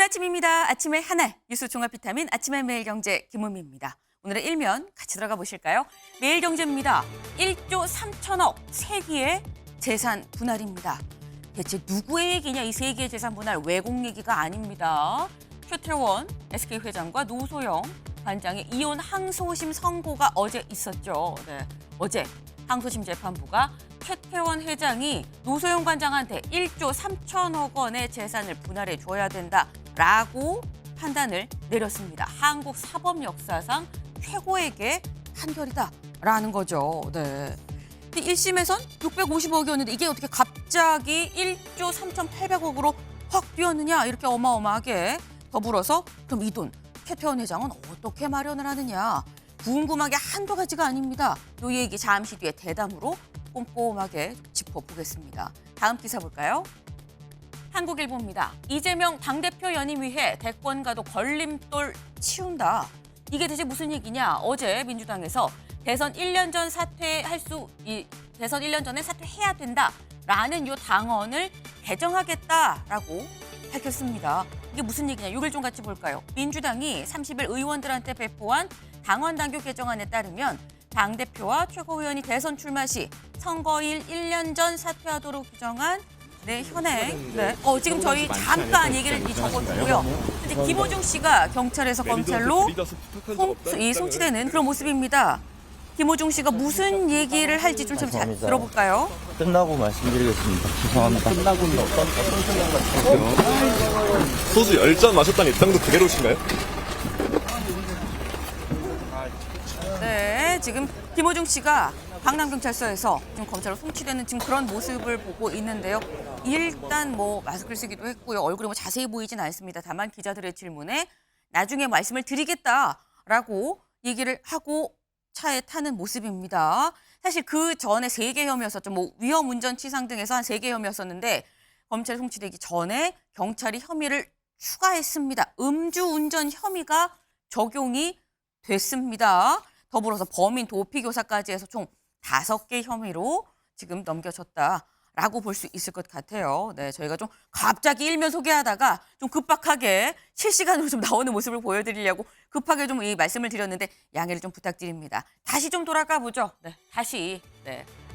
아침입니다. 아침의 하나 뉴스 종합 비타민 아침의 매일경제 김은미입니다. 오늘의 일면 같이 들어가 보실까요? 매일경제입니다. 1조 3천억 세기의 재산 분할입니다. 대체 누구의 얘기냐? 이 세기의 재산 분할 외국 얘기가 아닙니다. 최태원 SK 회장과 노소영 관장의 이혼 항소심 선고가 어제 있었죠. 네, 어제 항소심 재판부가 최태원 회장이 노소영 관장한테 1조 3천억 원의 재산을 분할해 줘야 된다라고 판단을 내렸습니다. 한국 사법 역사상 최고액의 판결이다라는 거죠. 네. 1심에선 650억이었는데 이게 어떻게 갑자기 1조 3,800억으로 확 뛰었느냐 이렇게 어마어마하게 더불어서 그럼 이 돈 최태원 회장은 어떻게 마련을 하느냐 궁금하게 한두 가지가 아닙니다. 이 얘기 잠시 뒤에 대담으로 꼼꼼하게 짚어보겠습니다. 다음 기사 볼까요? 한국일보입니다. 이재명 당대표 연임 위해 대권가도 걸림돌 치운다. 이게 대체 무슨 얘기냐? 어제 민주당에서 대선 1년 전 대선 1년 전에 사퇴해야 된다라는 요 당헌을 개정하겠다라고 밝혔습니다. 이게 무슨 얘기냐? 이걸 좀 같이 볼까요? 민주당이 30일 의원들한테 배포한 당헌 당규 개정안에 따르면 당대표와 최고위원이 대선 출마 시 선거일 1년 전 사퇴하도록 규정한 현행. 지금 저희 잠깐 얘기를 적어두고요. 이제 김호중 씨가 경찰에서 검찰로 송치되는 그런 모습입니다. 김호중 씨가 무슨 얘기를 할지 좀 잘 들어볼까요? 끝나고 말씀드리겠습니다. 죄송합니다. 끝나고 어떤 생각 같으세요? 소주 10잔 마셨다는 입장도 그대로신가요? 네, 지금 김호중 씨가 강남경찰서에서 지금 검찰로 송치되는 지금 그런 모습을 보고 있는데요. 일단 마스크를 쓰기도 했고요. 얼굴이 자세히 보이진 않습니다. 다만 기자들의 질문에 나중에 말씀을 드리겠다라고 얘기를 하고 차에 타는 모습입니다. 사실 그 전에 3개 혐의였었죠. 위험 운전 치상 등에서 한 3개 혐의였었는데 검찰 송치되기 전에 경찰이 혐의를 추가했습니다. 음주운전 혐의가 적용이 됐습니다. 더불어서 범인 도피교사까지 해서 총 5개 혐의로 지금 넘겨졌다라고 볼 수 있을 것 같아요. 네, 저희가 좀 갑자기 일면 소개하다가 좀 급박하게 실시간으로 좀 나오는 모습을 보여드리려고 급하게 좀 이 말씀을 드렸는데 양해를 좀 부탁드립니다. 다시 좀 돌아가 보죠. 다시.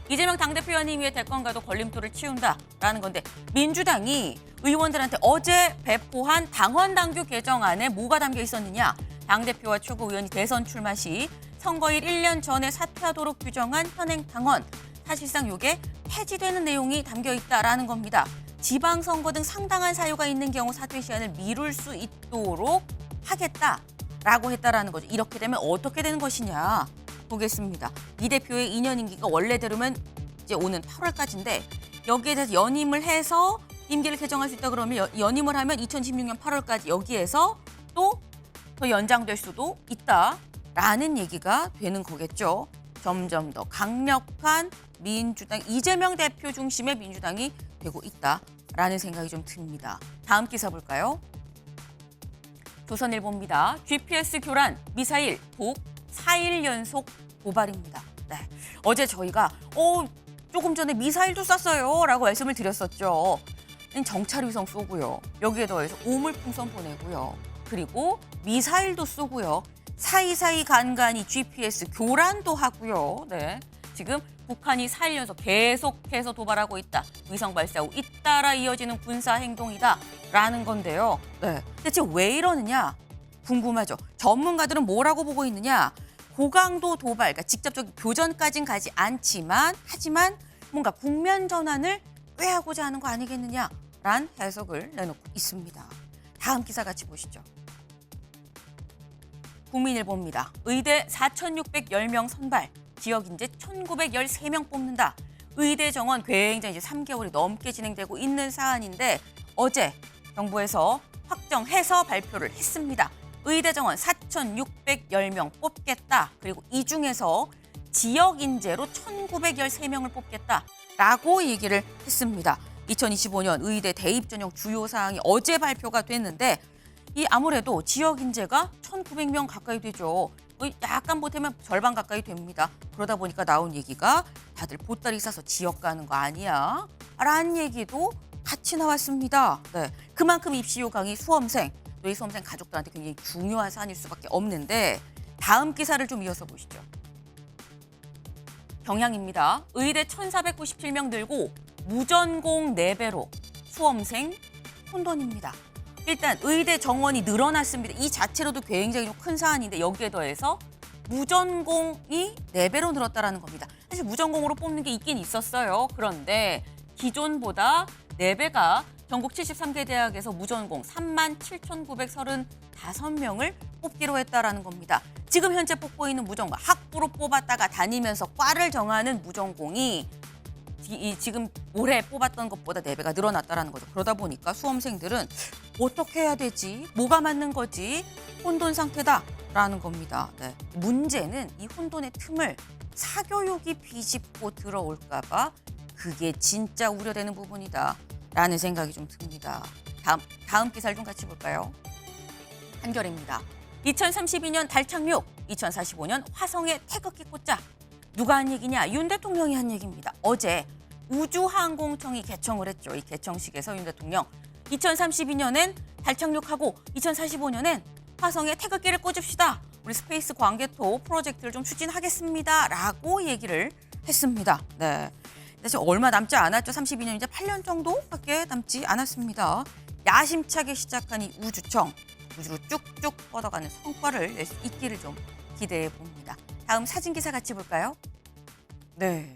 이재명 당대표 연임 위해 대권가도 걸림돌을 치운다라는 건데 민주당이 의원들한테 어제 배포한 당헌 당규 개정안에 뭐가 담겨 있었느냐? 당대표와 최고위원이 대선 출마 시 선거일 1년 전에 사퇴하도록 규정한 현행 당헌. 사실상 이게 폐지되는 내용이 담겨 있다라는 겁니다. 지방선거 등 상당한 사유가 있는 경우 사퇴 시한을 미룰 수 있도록 하겠다라고 했다라는 거죠. 이렇게 되면 어떻게 되는 것이냐 보겠습니다. 이 대표의 2년 임기가 원래대로면 이제 오는 8월까지인데 여기에 대해서 연임을 해서 임기를 개정할 수 있다 그러면 연임을 하면 2016년 8월까지 여기에서 또 더 연장될 수도 있다라는 얘기가 되는 거겠죠. 점점 더 강력한 민주당, 이재명 대표 중심의 민주당이 되고 있다라는 생각이 좀 듭니다. 다음 기사 볼까요? 조선일보입니다. GPS 교란, 미사일, 북 4일 연속 도발입니다. 어제 저희가 조금 전에 미사일도 쐈어요 라고 말씀을 드렸었죠. 정찰 위성 쏘고요. 여기에 더해서 오물풍선 보내고요. 그리고 미사일도 쏘고요. 사이사이 간간히 GPS 교란도 하고요. 지금 북한이 4일 연속 계속해서 도발하고 있다. 위성 발사 후 잇따라 이어지는 군사 행동이다라는 건데요. 대체 왜 이러느냐 궁금하죠. 전문가들은 뭐라고 보고 있느냐. 고강도 도발, 그러니까 직접적인 교전까지는 가지 않지만 하지만 뭔가 국면 전환을 꾀하고자 하는 거 아니겠느냐라는 해석을 내놓고 있습니다. 다음 기사 같이 보시죠. 국민일보입니다. 의대 4,610명 선발, 지역인재 1,913명 뽑는다. 의대 정원 굉장히 이제 3개월이 넘게 진행되고 있는 사안인데 어제 정부에서 확정해서 발표를 했습니다. 의대 정원 4,610명 뽑겠다. 그리고 이 중에서 지역인재로 1,913명을 뽑겠다라고 얘기를 했습니다. 2025년 의대 대입 전형 주요 사항이 어제 발표가 됐는데 이 아무래도 지역 인재가 1,900명 가까이 되죠. 약간 보태면 절반 가까이 됩니다. 그러다 보니까 나온 얘기가 다들 보따리 싸서 지역 가는 거 아니야? 라는 얘기도 같이 나왔습니다. 네, 그만큼 입시 요강이 수험생, 또 이 수험생 가족들한테 굉장히 중요한 사안일 수밖에 없는데 다음 기사를 좀 이어서 보시죠. 경향입니다. 의대 1,497명 들고 무전공 4배로 수험생 혼돈입니다. 일단 의대 정원이 늘어났습니다. 이 자체로도 굉장히 좀 큰 사안인데 여기에 더해서 무전공이 4배로 늘었다는 겁니다. 사실 무전공으로 뽑는 게 있긴 있었어요. 그런데 기존보다 4배가 전국 73개 대학에서 무전공 37,935명을 뽑기로 했다라는 겁니다. 지금 현재 뽑고 있는 무전공, 학부로 뽑았다가 다니면서 과를 정하는 무전공이 지금 올해 뽑았던 것보다 4배가 늘어났다라는 거죠. 그러다 보니까 수험생들은 어떻게 해야 되지? 뭐가 맞는 거지? 혼돈 상태다라는 겁니다. 네. 문제는 이 혼돈의 틈을 사교육이 비집고 들어올까 봐 그게 진짜 우려되는 부분이다라는 생각이 좀 듭니다. 다음 기사를 좀 같이 볼까요? 한겨레입니다. 2032년 달 착륙, 2045년 화성에 태극기 꽂자. 누가 한 얘기냐? 윤 대통령이 한 얘기입니다. 어제 우주항공청이 개청을 했죠. 이 개청식에서 윤 대통령 2032년엔 달 착륙하고 2045년엔 화성에 태극기를 꽂읍시다. 우리 스페이스 광개토 프로젝트를 좀 추진하겠습니다. 라고 얘기를 했습니다. 네. 사실 얼마 남지 않았죠. 32년 이제 8년 정도밖에 남지 않았습니다. 야심차게 시작한 이 우주청. 우주로 쭉쭉 뻗어가는 성과를 낼 수 있기를 좀 기대해 봅니다. 다음 사진 기사 같이 볼까요? 네,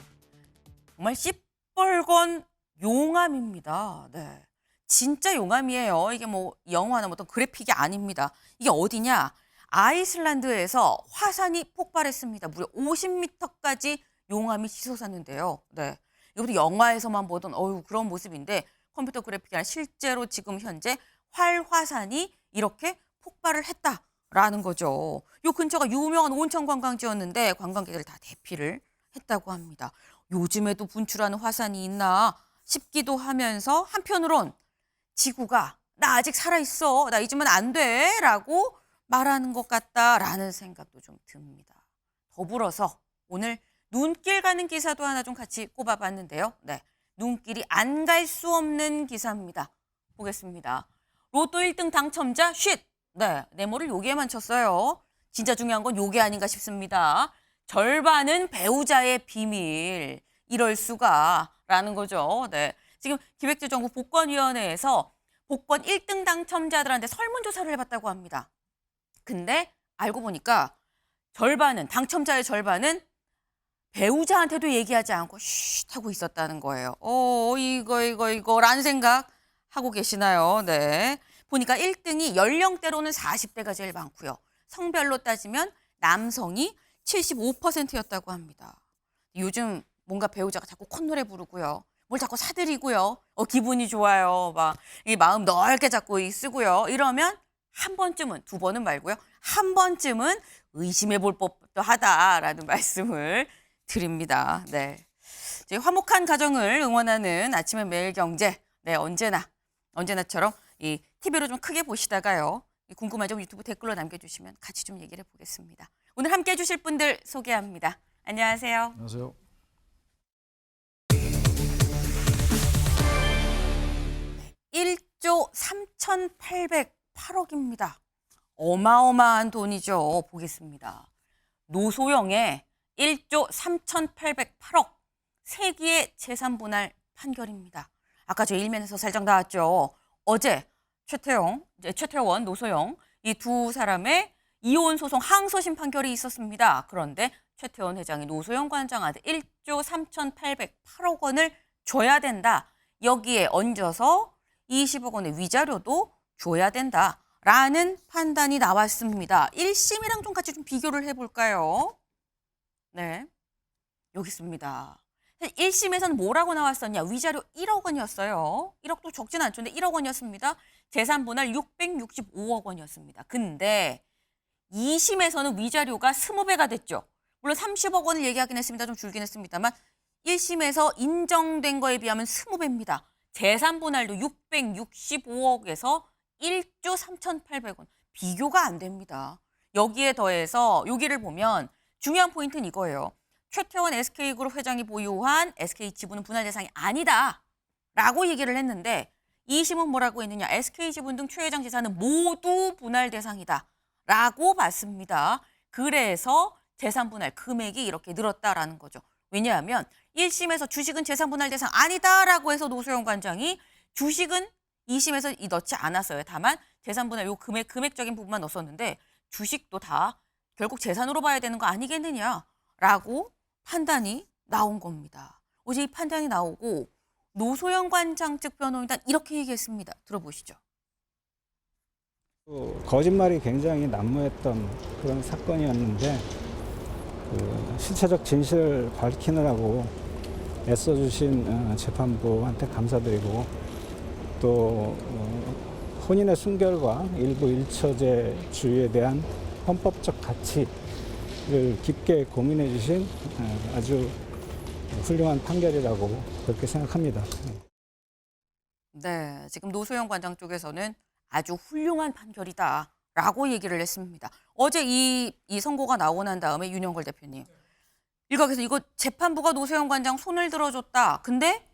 정말 시뻘건 용암입니다. 네, 진짜 용암이에요. 이게 뭐 영화나 어떤 그래픽이 아닙니다. 이게 어디냐? 아이슬란드에서 화산이 폭발했습니다. 무려 50m까지 용암이 치솟았는데요. 네, 이것도 영화에서만 보던 그런 모습인데 컴퓨터 그래픽이 아니라 실제로 지금 현재 활화산이 이렇게 폭발을 했다라는 거죠. 요 근처가 유명한 온천 관광지였는데 관광객들 다 대피를 했다고 합니다. 요즘에도 분출하는 화산이 있나 싶기도 하면서 한편으론 지구가 나 아직 살아있어, 나 잊으면 안 돼 라고 말하는 것 같다라는 생각도 좀 듭니다. 더불어서 오늘 눈길 가는 기사도 하나 좀 같이 꼽아봤는데요. 네, 눈길이 안 갈 수 없는 기사입니다. 보겠습니다. 로또 1등 당첨자 쉿! 네, 네모를 여기에만 쳤어요. 진짜 중요한 건 요게 아닌가 싶습니다. 절반은 배우자의 비밀. 이럴 수가 라는 거죠. 네, 지금 기획재정부 복권위원회에서 복권 1등 당첨자들한테 설문조사를 해봤다고 합니다. 근데 알고 보니까 당첨자의 절반은 배우자한테도 얘기하지 않고 쉿 하고 있었다는 거예요. 이거라는 생각 하고 계시나요? 네. 보니까 1등이 연령대로는 40대가 제일 많고요. 성별로 따지면 남성이 75%였다고 합니다. 요즘 뭔가 배우자가 자꾸 콧노래 부르고요. 뭘 자꾸 사드리고요. 기분이 좋아요. 막 이 마음 넓게 잡고 쓰고요. 이러면 한 번쯤은, 2번은 말고요. 한 번쯤은 의심해 볼 법도 하다라는 말씀을 드립니다. 네. 저희 화목한 가정을 응원하는 아침의 매일경제. 네, 언제나처럼 이 TV로 좀 크게 보시다가요. 궁금한 점 유튜브 댓글로 남겨주시면 같이 좀 얘기를 해보겠습니다. 오늘 함께 해주실 분들 소개합니다. 안녕하세요. 안녕하세요. 1조 3,808억입니다. 어마어마한 돈이죠. 보겠습니다. 노소영의 1조 3,808억 세기의 재산 분할 판결입니다. 아까 저 일면에서 살짝 나왔죠. 어제 최태원, 노소영 이 두 사람의 이혼 소송 항소심 판결이 있었습니다. 그런데 최태원 회장이 노소영 관장한테 1조 3,808억 원을 줘야 된다. 여기에 얹어서 20억 원의 위자료도 줘야 된다라는 판단이 나왔습니다. 1심이랑 좀 같이 좀 비교를 해볼까요? 네, 여기 있습니다. 1심에서는 뭐라고 나왔었냐? 위자료 1억 원이었어요. 1억도 적진 않죠. 근데 1억 원이었습니다. 재산 분할 665억 원이었습니다. 근데 2심에서는 위자료가 20배가 됐죠. 물론 30억 원을 얘기하긴 했습니다. 좀 줄긴 했습니다만 1심에서 인정된 거에 비하면 20배입니다. 재산 분할도 665억에서 1조 3,800원. 비교가 안 됩니다. 여기에 더해서 여기를 보면 중요한 포인트는 이거예요. 최태원 SK그룹 회장이 보유한 SK 지분은 분할 대상이 아니다. 라고 얘기를 했는데 2심은 뭐라고 했느냐. SK지분 등 최 회장 재산은 모두 분할 대상이다 라고 봤습니다. 그래서 재산 분할 금액이 이렇게 늘었다라는 거죠. 왜냐하면 1심에서 주식은 재산 분할 대상 아니다라고 해서 노소영 관장이 주식은 2심에서 넣지 않았어요. 다만 재산 분할 요 금액적인 부분만 넣었는데 주식도 다 결국 재산으로 봐야 되는 거 아니겠느냐라고 판단이 나온 겁니다. 어제 이 판단이 나오고 노소영 관장 측 변호인단 이렇게 얘기했습니다. 들어보시죠. 거짓말이 굉장히 난무했던 그런 사건이었는데 실체적 진실을 밝히느라고 애써주신 재판부한테 감사드리고 또 혼인의 순결과 일부 일처제주의에 대한 헌법적 가치를 깊게 고민해 주신 아주 훌륭한 판결이라고 그렇게 생각합니다. 네, 지금 노소영 관장 쪽에서는 아주 훌륭한 판결이다라고 얘기를 했습니다. 어제 이 선고가 나오고 난 다음에 윤영걸 대표님, 일각에서 이거 재판부가 노소영 관장 손을 들어줬다. 근데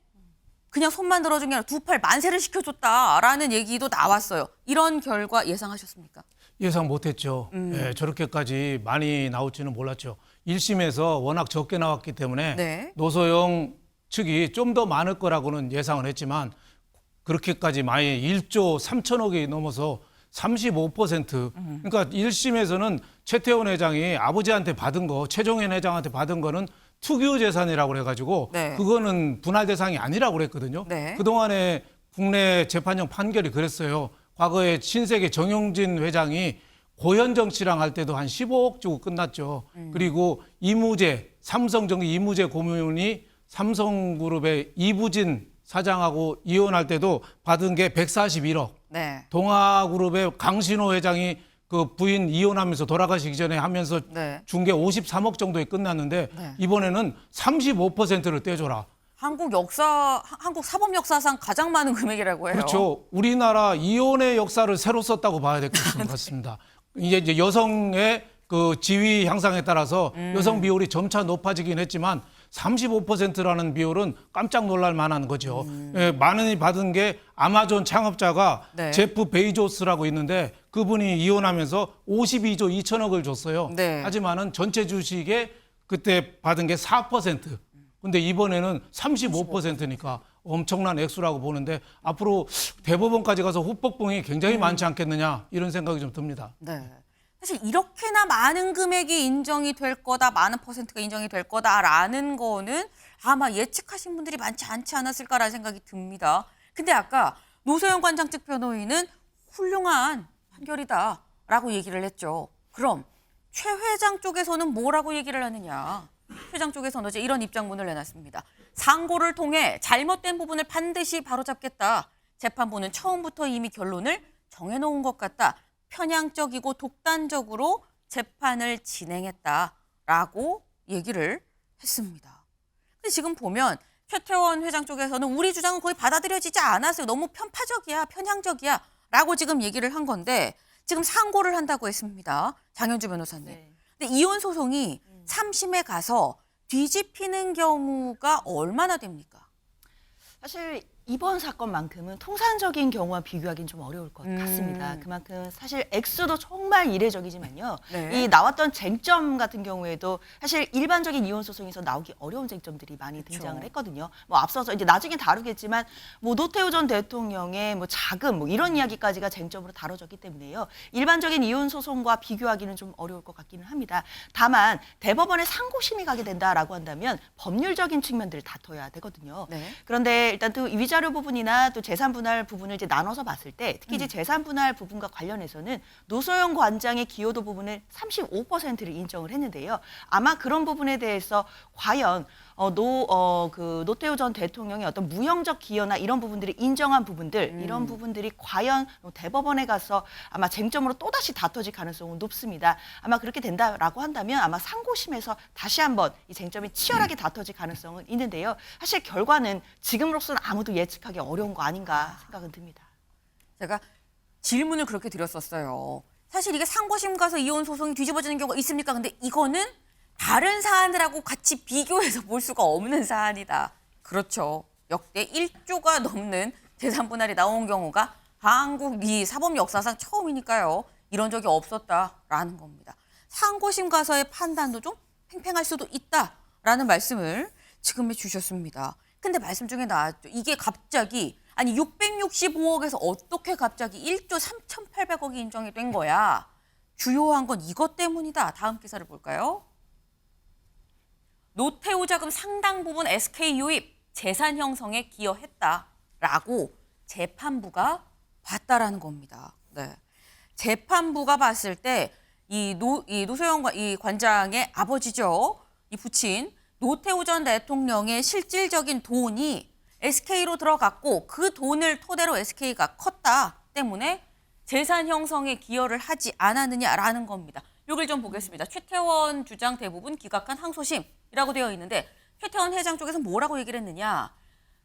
그냥 손만 들어준 게 아니라 두 팔 만세를 시켜줬다라는 얘기도 나왔어요. 이런 결과 예상하셨습니까? 예상 못했죠. 예, 저렇게까지 많이 나올지는 몰랐죠. 1심에서 워낙 적게 나왔기 때문에 네. 노소영 측이 좀 더 많을 거라고는 예상을 했지만 그렇게까지 많이 1조 3천억이 넘어서 35%. 그러니까 1심에서는 최태원 회장이 아버지한테 받은 거, 최종현 회장한테 받은 거는 특유 재산이라고 그래가지고 네. 그거는 분할 대상이 아니라고 그랬거든요. 네. 그동안에 국내 재판형 판결이 그랬어요. 과거에 신세계 정용진 회장이 고현정 씨랑 할 때도 한 15억 주고 끝났죠. 그리고 이무재, 삼성전기 이무재 고문이 삼성그룹의 이부진 사장하고 이혼할 때도 받은 게 141억. 네. 동아그룹의 강신호 회장이 그 부인 이혼하면서 돌아가시기 전에 하면서 네. 준 게 53억 정도에 끝났는데 네. 이번에는 35%를 떼줘라. 한국 사법 역사상 가장 많은 금액이라고 해요. 그렇죠. 우리나라 이혼의 역사를 새로 썼다고 봐야 될 것 같습니다. 이제 여성의 그 지위 향상에 따라서 여성 비율이 점차 높아지긴 했지만 35%라는 비율은 깜짝 놀랄 만한 거죠. 예, 많이 받은 게 아마존 창업자가 네. 제프 베이조스라고 있는데 그분이 이혼하면서 52조 2천억을 줬어요. 네. 하지만은 전체 주식에 그때 받은 게 4%. 근데 이번에는 35%니까 엄청난 액수라고 보는데 앞으로 대법원까지 가서 후폭풍이 굉장히 많지 않겠느냐 이런 생각이 좀 듭니다. 네. 사실 이렇게나 많은 금액이 인정이 될 거다, 많은 퍼센트가 인정이 될 거다라는 거는 아마 예측하신 분들이 많지 않지 않았을까라는 생각이 듭니다. 근데 아까 노소영 관장 측 변호인은 훌륭한 판결이다라고 얘기를 했죠. 그럼 최 회장 쪽에서는 뭐라고 얘기를 하느냐. 회장 쪽에서는 어제 이런 입장문을 내놨습니다. 상고를 통해 잘못된 부분을 반드시 바로잡겠다. 재판부는 처음부터 이미 결론을 정해놓은 것 같다. 편향적이고 독단적으로 재판을 진행했다라고 얘기를 했습니다. 근데 지금 보면 최태원 회장 쪽에서는 우리 주장은 거의 받아들여지지 않았어요. 너무 편파적이야, 편향적이야 라고 지금 얘기를 한 건데 지금 상고를 한다고 했습니다. 장현주 변호사님. 네. 근데 이혼 소송이 3심에 가서 뒤집히는 경우가 얼마나 됩니까? 사실 이번 사건만큼은 통상적인 경우와 비교하기는 좀 어려울 것 같습니다. 그만큼 사실 액수도 정말 이례적이지만요. 네. 이 나왔던 쟁점 같은 경우에도 사실 일반적인 이혼 소송에서 나오기 어려운 쟁점들이 많이 등장을 했거든요. 뭐 앞서서 이제 나중에 다루겠지만 뭐 노태우 전 대통령의 뭐 자금 뭐 이런 이야기까지가 쟁점으로 다뤄졌기 때문에요. 일반적인 이혼 소송과 비교하기는 좀 어려울 것 같기는 합니다. 다만 대법원에 상고심이 가게 된다라고 한다면 법률적인 측면들을 다퉈야 되거든요. 네. 그런데 일단 또 위자료 부분이나 또 재산 분할 부분을 이제 나눠서 봤을 때 특히 이제 재산 분할 부분과 관련해서는 노소영 관장의 기여도 부분을 35%를 인정을 했는데요. 아마 그런 부분에 대해서 과연 노태우 전 대통령의 어떤 무형적 기여나 이런 부분들이 인정한 부분들 이런 부분들이 과연 대법원에 가서 아마 쟁점으로 또다시 다퉈질 가능성은 높습니다. 아마 그렇게 된다라고 한다면 아마 상고심에서 다시 한번 이 쟁점이 치열하게 다퉈질 가능성은 있는데요. 사실 결과는 지금으로서는 아무도 예측하기 어려운 거 아닌가 생각은 듭니다. 제가 질문을 그렇게 드렸었어요. 사실 이게 상고심 가서 이혼 소송이 뒤집어지는 경우가 있습니까? 근데 이거는 다른 사안들하고 같이 비교해서 볼 수가 없는 사안이다. 그렇죠. 역대 1조가 넘는 재산 분할이 나온 경우가 한국 이 사법 역사상 처음이니까요. 이런 적이 없었다라는 겁니다. 상고심 가서의 판단도 좀 팽팽할 수도 있다라는 말씀을 지금 해주셨습니다. 근데 말씀 중에 나왔죠. 이게 갑자기 아니 665억에서 어떻게 갑자기 1조 3,800억이 인정이 된 거야. 주요한 건 이것 때문이다. 다음 기사를 볼까요? 노태우 자금 상당 부분 SK 유입, 재산 형성에 기여했다라고 재판부가 봤다라는 겁니다. 네. 재판부가 봤을 때 이 노소영 이 관장의 아버지죠. 이 부친 노태우 전 대통령의 실질적인 돈이 SK로 들어갔고 그 돈을 토대로 SK가 컸다 때문에 재산 형성에 기여를 하지 않았느냐라는 겁니다. 여기를 좀 보겠습니다. 최태원 주장 대부분 기각한 항소심이라고 되어 있는데 최태원 회장 쪽에서 뭐라고 얘기를 했느냐.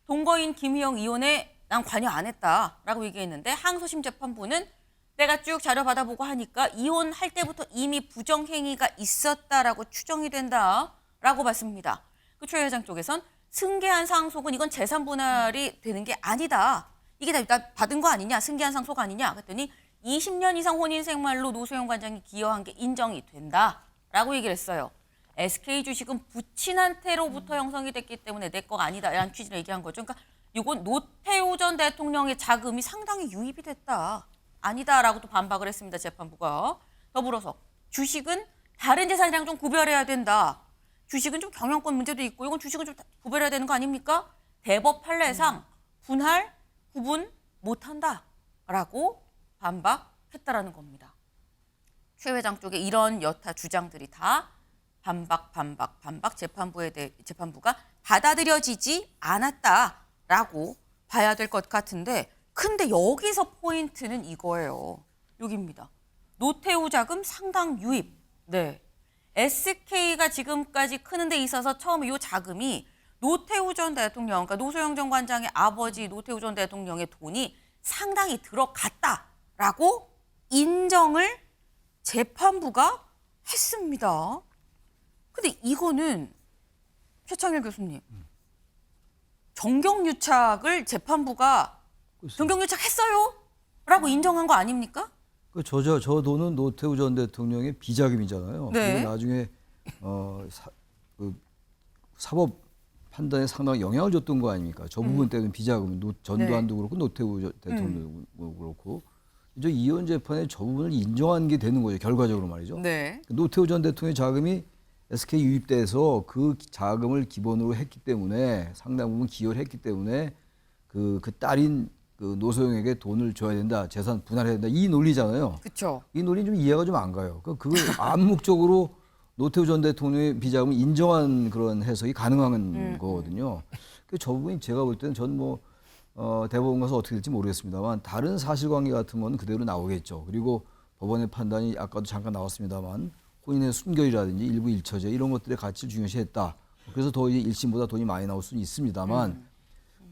동거인 김희영 의원에 난 관여 안 했다라고 얘기했는데 항소심 재판부는 내가 쭉 자료 받아보고 하니까 이혼할 때부터 이미 부정행위가 있었다라고 추정이 된다라고 봤습니다. 그 최 회장 쪽에선 승계한 상속은 이건 재산 분할이 되는 게 아니다. 이게 다 받은 거 아니냐, 승계한 상속 아니냐 그랬더니 20년 이상 혼인 생활로 노소영 관장이 기여한 게 인정이 된다라고 얘기를 했어요. SK 주식은 부친한테로부터 형성이 됐기 때문에 내 거가 아니다라는 취지로 얘기한 거죠. 그러니까 이건 노태우 전 대통령의 자금이 상당히 유입이 됐다. 아니다라고 또 반박을 했습니다. 재판부가. 더불어서 주식은 다른 재산이랑 좀 구별해야 된다. 주식은 좀 경영권 문제도 있고 이건 주식은 좀 구별해야 되는 거 아닙니까? 대법 판례상 분할, 구분 못한다라고 반박했다라는 겁니다. 최 회장 쪽에 이런 여타 주장들이 다 반박 재판부가 받아들여지지 않았다라고 봐야 될 것 같은데 근데 여기서 포인트는 이거예요. 여기입니다. 노태우 자금 상당 유입. 네. SK가 지금까지 크는 데 있어서 처음에 이 자금이 노태우 전 대통령, 그러니까 노소영 전 관장의 아버지 노태우 전 대통령의 돈이 상당히 들어갔다라고 인정을 재판부가 했습니다. 근데 이거는 최창일 교수님, 정경유착을 재판부가 정경유착했어요? 라고 인정한 거 아닙니까? 저 돈은 노태우 전 대통령의 비자금이잖아요. 네. 그리고 나중에 사법 판단에 상당히 영향을 줬던 거 아닙니까? 저 부분 때문에 비자금, 전두환도 그렇고 노태우 대통령도 그렇고 저 이혼 재판에 저 부분을 인정한 게 되는 거죠. 결과적으로 말이죠. 네. 노태우 전 대통령의 자금이 SK 유입돼서 그 자금을 기본으로 했기 때문에 상당 부분 기여를 했기 때문에 그 딸인 그 노소영에게 돈을 줘야 된다, 재산 분할해야 된다 이 논리잖아요. 그렇죠. 이 논리 좀 이해가 좀 안 가요. 그걸 암묵적으로 노태우 전 대통령의 비자금을 인정한 그런 해석이 가능한 거거든요. 저 부분이 제가 볼 때는 전 대법원 가서 어떻게 될지 모르겠습니다만 다른 사실관계 같은 건 그대로 나오겠죠. 그리고 법원의 판단이 아까도 잠깐 나왔습니다만 혼인의 순결이라든지 일부 일처제 이런 것들의 가치를 중요시했다. 그래서 더 이제 1심보다 돈이 많이 나올 수는 있습니다만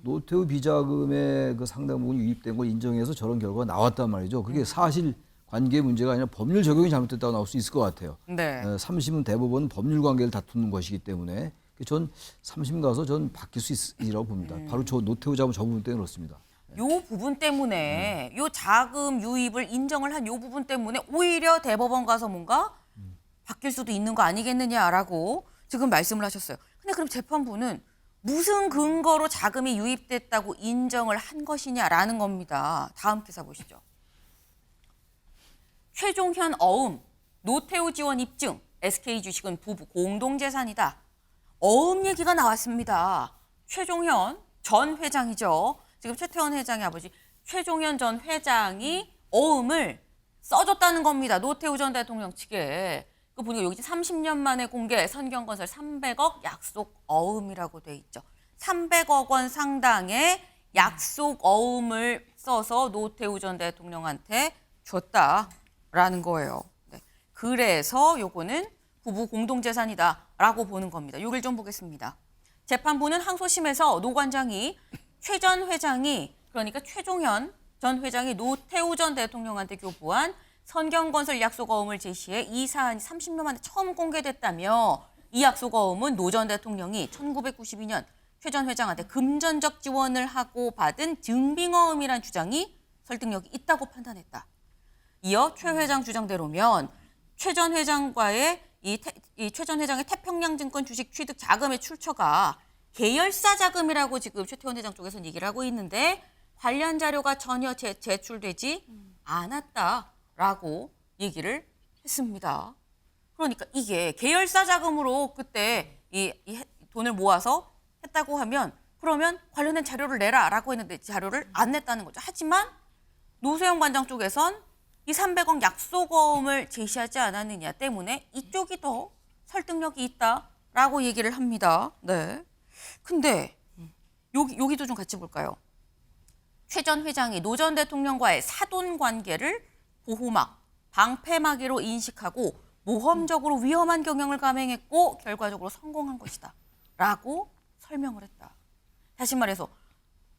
노태우 비자금의 그 상당 부분이 유입된 걸 인정해서 저런 결과가 나왔단 말이죠. 그게 사실 관계 문제가 아니라 법률 적용이 잘못됐다고 나올 수 있을 것 같아요. 네. 3심은 대법원 법률 관계를 다투는 것이기 때문에 전 3심 가서 전 바뀔 수 있으리라고 봅니다. 바로 저 노태우 자금 저 부분 때문에 그렇습니다. 요 부분 때문에 요 자금 유입을 인정을 한 요 부분 때문에 오히려 대법원 가서 뭔가 바뀔 수도 있는 거 아니겠느냐라고 지금 말씀을 하셨어요. 근데 그럼 재판부는 무슨 근거로 자금이 유입됐다고 인정을 한 것이냐라는 겁니다. 다음 기사 보시죠. 최종현 어음, 노태우 지원 입증, SK 주식은 부부 공동재산이다. 어음 얘기가 나왔습니다. 최종현 전 회장이죠. 지금 최태원 회장의 아버지 최종현 전 회장이 어음을 써줬다는 겁니다. 노태우 전 대통령 측에. 그 보니까 여기 30년 만에 공개 선경건설 300억 약속 어음이라고 돼 있죠. 300억 원 상당의 약속 어음을 써서 노태우 전 대통령한테 줬다라는 거예요. 네. 그래서 요거는 부부 공동재산이다라고 보는 겁니다. 요걸 좀 보겠습니다. 재판부는 항소심에서 노 관장이 최 전 회장이 그러니까 최종현 전 회장이 노태우 전 대통령한테 교부한 선경건설 약속어음을 제시해 이 사안이 30년 만에 처음 공개됐다며 이 약속어음은 노 전 대통령이 1992년 최 전 회장한테 금전적 지원을 하고 받은 증빙어음이란 주장이 설득력이 있다고 판단했다. 이어 최 회장 주장대로면 최 전 회장과의 최 전 회장의 태평양증권 주식 취득 자금의 출처가 계열사 자금이라고 지금 최태원 회장 쪽에서는 얘기를 하고 있는데 관련 자료가 전혀 제출되지 않았다라고 얘기를 했습니다. 그러니까 이게 계열사 자금으로 그때 이 돈을 모아서 했다고 하면 그러면 관련된 자료를 내라라고 했는데 자료를 안 냈다는 거죠. 하지만 노소영 관장 쪽에선 이 300억 약속어음을 제시하지 않았느냐 때문에 이쪽이 더 설득력이 있다라고 얘기를 합니다. 네. 근데 여기도 좀 같이 볼까요? 최 전 회장이 노 전 대통령과의 사돈 관계를 보호막, 방패막이로 인식하고 모험적으로 위험한 경영을 감행했고 결과적으로 성공한 것이다. 라고 설명을 했다. 다시 말해서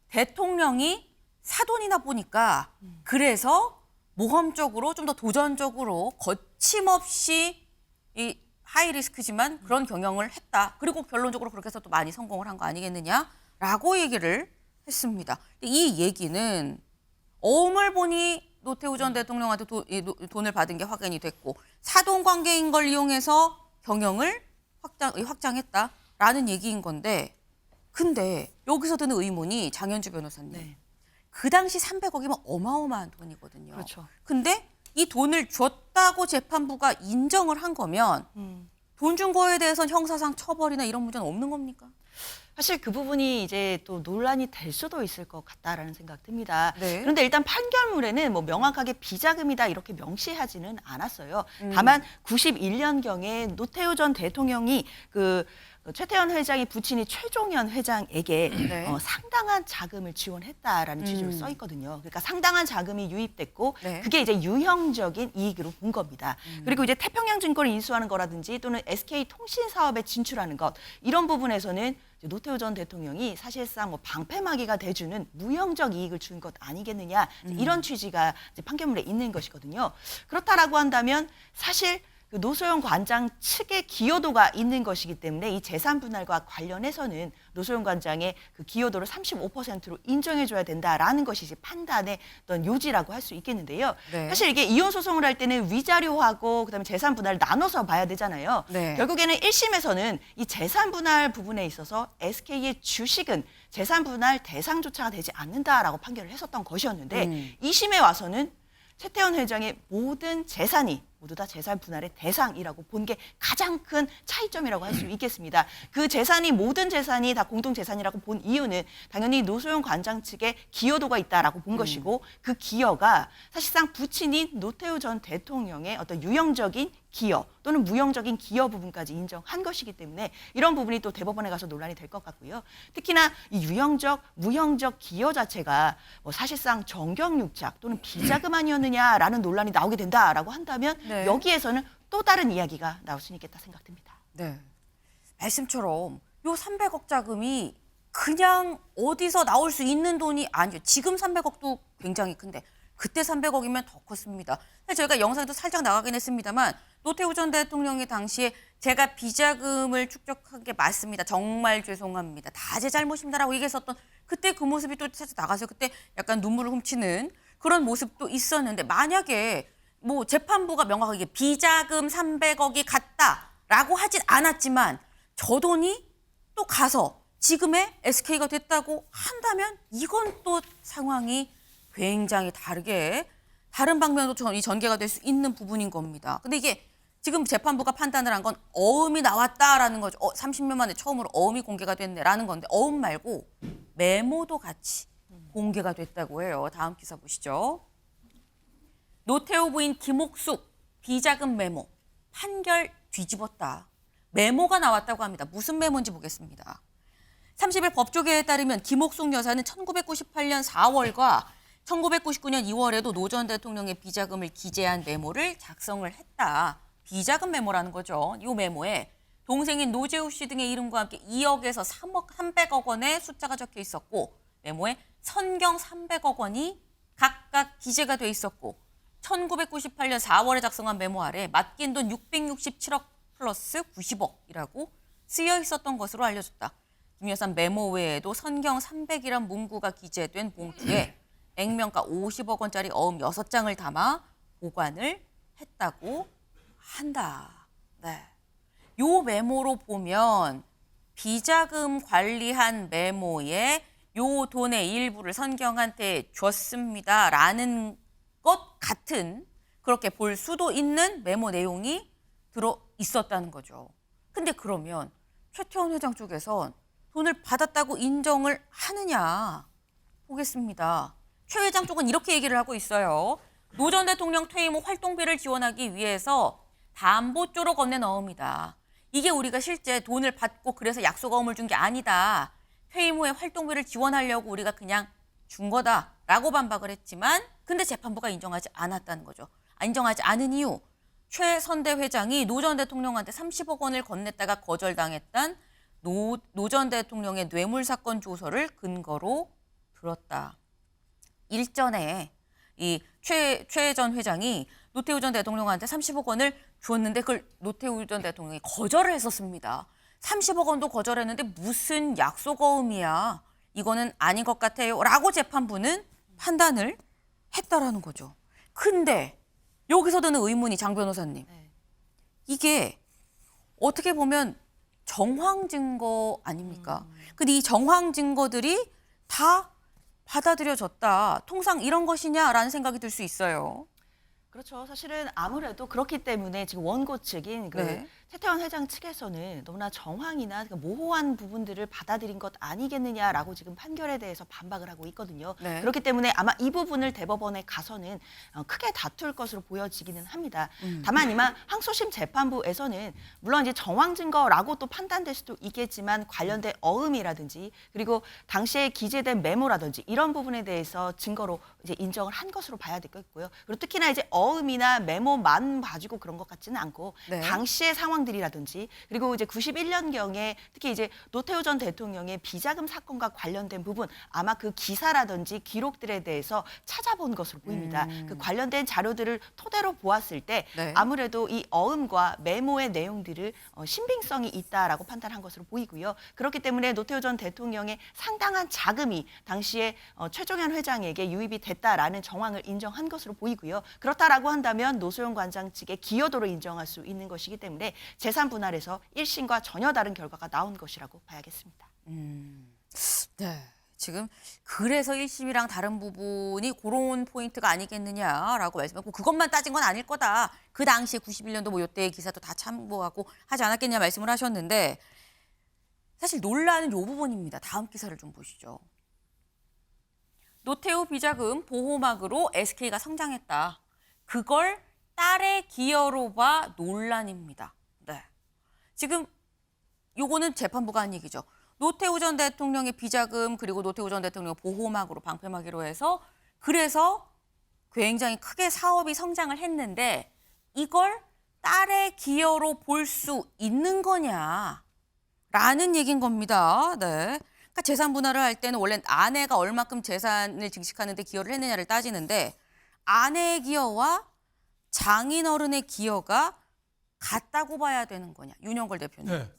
대통령이 사돈이나 보니까 그래서 모험적으로 좀 더 도전적으로 거침없이 이 하이리스크지만 그런 경영을 했다. 그리고 결론적으로 그렇게 해서 또 많이 성공을 한 거 아니겠느냐라고 얘기를 했습니다. 이 얘기는 어음을 보니 노태우 전 대통령한테 돈을 받은 게 확인이 됐고 사돈 관계인 걸 이용해서 경영을 확장했다라는 얘기인 건데 근데 여기서 드는 의문이 장현주 변호사님. 네. 그 당시 300억이면 어마어마한 돈이거든요. 그렇죠. 근데 이 돈을 줬다고 재판부가 인정을 한 거면 돈 준 거에 대해서는 형사상 처벌이나 이런 문제는 없는 겁니까? 사실 그 부분이 이제 또 논란이 될 수도 있을 것 같다라는 생각 듭니다. 네. 그런데 일단 판결문에는 뭐 명확하게 비자금이다 이렇게 명시하지는 않았어요. 다만 91년경에 노태우 전 대통령이 그 최태원 회장이 부친이 최종현 회장에게 네. 상당한 자금을 지원했다라는 취지로 써 있거든요. 그러니까 상당한 자금이 유입됐고 네. 그게 이제 유형적인 이익으로 본 겁니다. 그리고 이제 태평양증권을 인수하는 거라든지 또는 SK 통신 사업에 진출하는 것 이런 부분에서는 노태우 전 대통령이 사실상 뭐 방패막이가 돼주는 무형적 이익을 준 것 아니겠느냐 이런 취지가 이제 판결문에 있는 것이거든요. 그렇다라고 한다면 사실 그 노소영 관장 측의 기여도가 있는 것이기 때문에 이 재산 분할과 관련해서는 노소영 관장의 그 기여도를 35%로 인정해줘야 된다라는 것이 이제 판단의 어떤 요지라고 할 수 있겠는데요. 네. 사실 이게 이혼 소송을 할 때는 위자료하고 그다음에 재산 분할을 나눠서 봐야 되잖아요. 네. 결국에는 1심에서는 이 재산 분할 부분에 있어서 SK의 주식은 재산 분할 대상조차가 되지 않는다라고 판결을 했었던 것이었는데 2심에 와서는 최태원 회장의 모든 재산이 모두 다 재산 분할의 대상이라고 본 게 가장 큰 차이점이라고 할 수 있겠습니다. 그 재산이 모든 재산이 다 공동 재산이라고 본 이유는 당연히 노소영 관장 측의 기여도가 있다라고 본 것이고 그 기여가 사실상 부친인 노태우 전 대통령의 어떤 유형적인 기여 또는 무형적인 기여 부분까지 인정한 것이기 때문에 이런 부분이 또 대법원에 가서 논란이 될 것 같고요. 특히나 이 유형적, 무형적 기여 자체가 뭐 사실상 정경유착 또는 비자금 아니었느냐라는 논란이 나오게 된다라고 한다면 네. 여기에서는 또 다른 이야기가 나올 수 있겠다 생각됩니다. 네. 말씀처럼 요 300억 자금이 그냥 어디서 나올 수 있는 돈이 아니에요. 지금 300억도 굉장히 큰데 그때 300억이면 더 컸습니다. 사실 저희가 영상에도 살짝 나가긴 했습니다만 노태우 전 대통령이 당시에 제가 비자금을 축적한 게 맞습니다. 정말 죄송합니다. 다 제 잘못입니다라고 얘기했었던 그때 그 모습이 또 살짝 나가서 그때 약간 눈물을 훔치는 그런 모습도 있었는데 만약에 뭐 재판부가 명확하게 비자금 300억이 갔다라고 하진 않았지만 저 돈이 또 가서 지금의 SK가 됐다고 한다면 이건 또 상황이 굉장히 다른 방면으로 이 전개가 될 수 있는 부분인 겁니다. 근데 이게 지금 재판부가 판단을 한 건 어음이 나왔다라는 거죠. 30년 만에 처음으로 어음이 공개가 됐네라는 건데 어음 말고 메모도 같이 공개가 됐다고 해요. 다음 기사 보시죠. 노태우 부인 김옥숙 비자금 메모 판결 뒤집었다. 메모가 나왔다고 합니다. 무슨 메모인지 보겠습니다. 30일 법조계에 따르면 김옥숙 여사는 1998년 4월과 1999년 2월에도 노 전 대통령의 비자금을 기재한 메모를 작성을 했다. 비자금 메모라는 거죠. 이 메모에 동생인 노재우 씨 등의 이름과 함께 2억에서 300억 원의 숫자가 적혀 있었고 메모에 선경 300억 원이 각각 기재가 돼 있었고 1998년 4월에 작성한 메모 아래 맡긴 돈 667억 플러스 90억이라고 쓰여 있었던 것으로 알려졌다. 중요한 메모 외에도 선경 300이란 문구가 기재된 봉투에 액면가 50억 원짜리 어음 6장을 담아 보관을 했다고 한다. 네. 요 메모로 보면 비자금 관리한 메모에 요 돈의 일부를 선경한테 줬습니다라는 것 같은 그렇게 볼 수도 있는 메모 내용이 들어 있었다는 거죠. 근데 그러면 최태원 회장 쪽에선 돈을 받았다고 인정을 하느냐 보겠습니다. 최 회장 쪽은 이렇게 얘기를 하고 있어요. 노 전 대통령 퇴임 후 활동비를 지원하기 위해서 담보조로 건넨 어음이다. 이게 우리가 실제 돈을 받고 그래서 약속 어음을 준 게 아니다. 퇴임 후에 활동비를 지원하려고 우리가 그냥 준 거다라고 반박을 했지만 근데 재판부가 인정하지 않았다는 거죠. 인정하지 않은 이유 최 선대 회장이 노 전 대통령한테 30억 원을 건넸다가 거절당했던 노 전 대통령의 뇌물 사건 조서를 근거로 들었다. 일전에 이 최 전 회장이 노태우 전 대통령한테 30억 원을 줬는데 그걸 노태우 전 대통령이 거절을 했었습니다. 30억 원도 거절했는데 무슨 약속 어음이야. 이거는 아닌 것 같아요. 라고 재판부는 판단을 했다라는 거죠. 근데 여기서 드는 의문이 장 변호사님. 이게 어떻게 보면 정황 증거 아닙니까? 근데 이 정황 증거들이 다 받아들여졌다. 통상 이런 것이냐라는 생각이 들 수 있어요. 그렇죠. 사실은 아무래도 그렇기 때문에 지금 원고 측인 네. 최태원 회장 측에서는 너무나 정황이나 모호한 부분들을 받아들인 것 아니겠느냐라고 지금 판결에 대해서 반박을 하고 있거든요. 네. 그렇기 때문에 아마 이 부분을 대법원에 가서는 크게 다툴 것으로 보여지기는 합니다. 다만 이만 항소심 재판부에서는 물론 이제 정황 증거라고 또 판단될 수도 있겠지만 관련된 어음이라든지 그리고 당시에 기재된 메모라든지 이런 부분에 대해서 증거로 이제 인정을 한 것으로 봐야 되겠고요. 그리고 특히나 이제 어음이나 메모만 봐주고 그런 것 같지는 않고 네. 당시의 상황들이라든지 그리고 이제 91년경에 특히 이제 노태우 전 대통령의 비자금 사건과 관련된 부분 아마 그 기사라든지 기록들에 대해서 찾아본 것으로 보입니다. 그 관련된 자료들을 토대로 보았을 때 네. 아무래도 이 어음과 메모의 내용들을 신빙성이 있다라고 판단한 것으로 보이고요. 그렇기 때문에 노태우 전 대통령의 상당한 자금이 당시에 최종현 회장에게 유입이 됐다라는 정황을 인정한 것으로 보이고요. 그렇다라고 한다면 노소영 관장 측의 기여도를 인정할 수 있는 것이기 때문에 재산 분할에서 1심과 전혀 다른 결과가 나온 것이라고 봐야겠습니다. 네. 지금 그래서 1심이랑 다른 부분이 그런 포인트가 아니겠느냐라고 말씀했고 그것만 따진 건 아닐 거다. 그 당시에 91년도 뭐 요때의 기사도 다 참고하고 하지 않았겠냐 말씀을 하셨는데 사실 논란은 요 부분입니다. 다음 기사를 좀 보시죠. 노태우 비자금 보호막으로 SK가 성장했다. 그걸 딸의 기여로 봐 논란입니다. 네. 지금 요거는 재판부가 한 얘기죠. 노태우 전 대통령의 비자금 그리고 노태우 전 대통령 보호막으로 방패막이로 해서 그래서 굉장히 크게 사업이 성장을 했는데 이걸 딸의 기여로 볼 수 있는 거냐라는 얘기인 겁니다. 네. 그러니까 재산 분할을 할 때는 원래 아내가 얼마큼 재산을 증식하는 데 기여를 했느냐를 따지는데 아내의 기여와 장인어른의 기여가 같다고 봐야 되는 거냐. 윤영걸 대표님. 네.